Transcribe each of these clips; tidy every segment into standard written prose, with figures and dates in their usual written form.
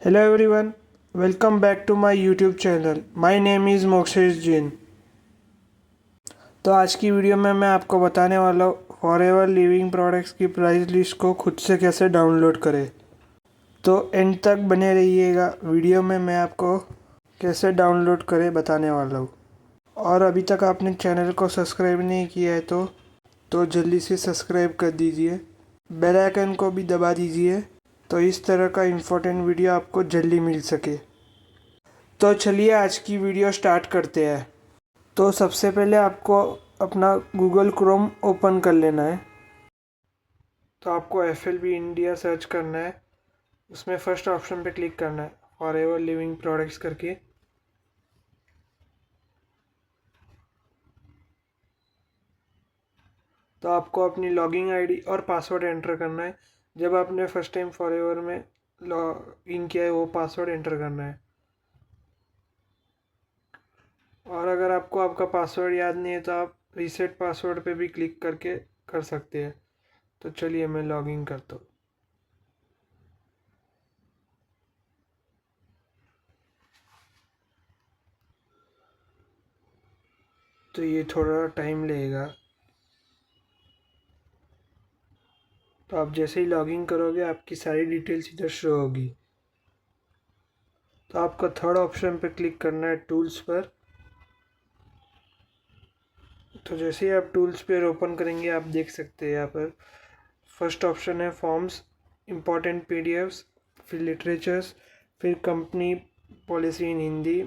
Hello everyone, welcome back to my YouTube channel. My name is मोक्षेश Jain. तो आज की video में मैं आपको बताने वाला हूँ फॉरएवर लिविंग प्रोडक्ट्स की प्राइस लिस्ट को खुद से कैसे डाउनलोड करें। तो एंड तक बने रहिएगा, वीडियो में मैं आपको कैसे डाउनलोड करें बताने वाला हूँ। और अभी तक आपने चैनल को सब्सक्राइब नहीं किया है तो जल्दी से सब्सक्राइब कर दीजिए, बेल आइकन को भी दबा दीजिए तो इस तरह का इम्पोर्टेंट वीडियो आपको जल्दी मिल सके। तो चलिए आज की वीडियो स्टार्ट करते हैं। तो सबसे पहले आपको अपना गूगल क्रोम ओपन कर लेना है। तो आपको FLB इंडिया सर्च करना है, उसमें फर्स्ट ऑप्शन पे क्लिक करना है फॉरएवर लिविंग प्रोडक्ट्स करके। तो आपको अपनी लॉगिन आईडी और पासवर्ड एंटर करना है। जब आपने फर्स्ट टाइम फॉरएवर में लॉग इन किया है वो पासवर्ड एंटर करना है। और अगर आपको आपका पासवर्ड याद नहीं है तो आप रीसेट पासवर्ड पे भी क्लिक करके कर सकते हैं। तो चलिए मैं लॉगिन करता हूँ। तो ये थोड़ा टाइम लगेगा। तो आप जैसे ही लॉगिन करोगे आपकी सारी डिटेल्स इधर शो होगी। तो आपको थर्ड ऑप्शन पे क्लिक करना है टूल्स पर। तो जैसे ही आप टूल्स पर ओपन करेंगे आप देख सकते हैं यहाँ पर फर्स्ट ऑप्शन है फॉर्म्स, इम्पोर्टेंट PDFs, फिर लिटरेचर्स, फिर company policy in Hindi,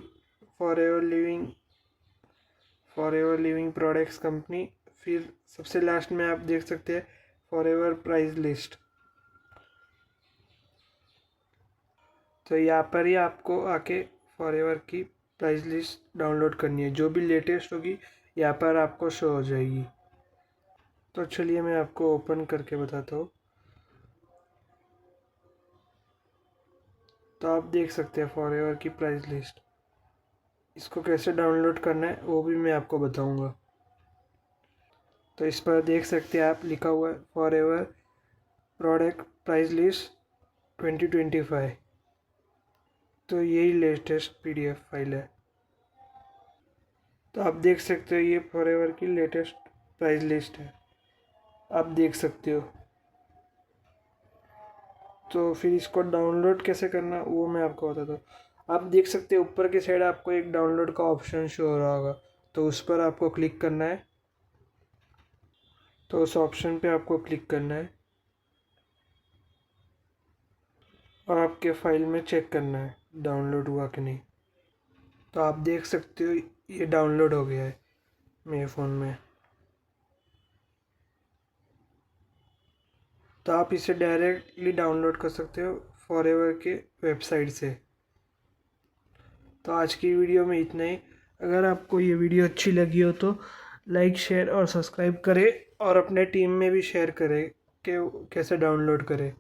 forever living products company, फिर सबसे लास्ट में आप देख सकते हैं फॉरएवर प्राइस लिस्ट। तो यहाँ पर ही आपको आके फॉरएवर की प्राइस लिस्ट डाउनलोड करनी है, जो भी लेटेस्ट होगी यहाँ पर आपको शो हो जाएगी। तो चलिए मैं आपको ओपन करके बताता हूँ। तो आप देख सकते हैं फॉरएवर की प्राइस लिस्ट। इसको कैसे डाउनलोड करना है वो भी मैं आपको बताऊंगा। तो इस पर देख सकते हैं आप, लिखा हुआ है फॉरएवर प्रोडक्ट प्राइस लिस्ट 2025। तो यही लेटेस्ट PDF फाइल है। तो आप देख सकते हो ये फॉरएवर की लेटेस्ट प्राइस लिस्ट है, आप देख सकते हो। तो फिर इसको डाउनलोड कैसे करना वो मैं आपको बताता हूँ। आप देख सकते हो ऊपर की साइड आपको एक डाउनलोड का ऑप्शन शो हो रहा होगा, तो उस पर आपको क्लिक करना है। तो उस ऑप्शन पे आपको क्लिक करना है और आपके फाइल में चेक करना है डाउनलोड हुआ कि नहीं। तो आप देख सकते हो ये डाउनलोड हो गया है मेरे फ़ोन में। तो आप इसे डायरेक्टली डाउनलोड कर सकते हो फॉरएवर के वेबसाइट से। तो आज की वीडियो में इतना ही। अगर आपको ये वीडियो अच्छी लगी हो तो लाइक, शेयर और सब्सक्राइब करें और अपने टीम में भी शेयर करें कि कैसे डाउनलोड करें।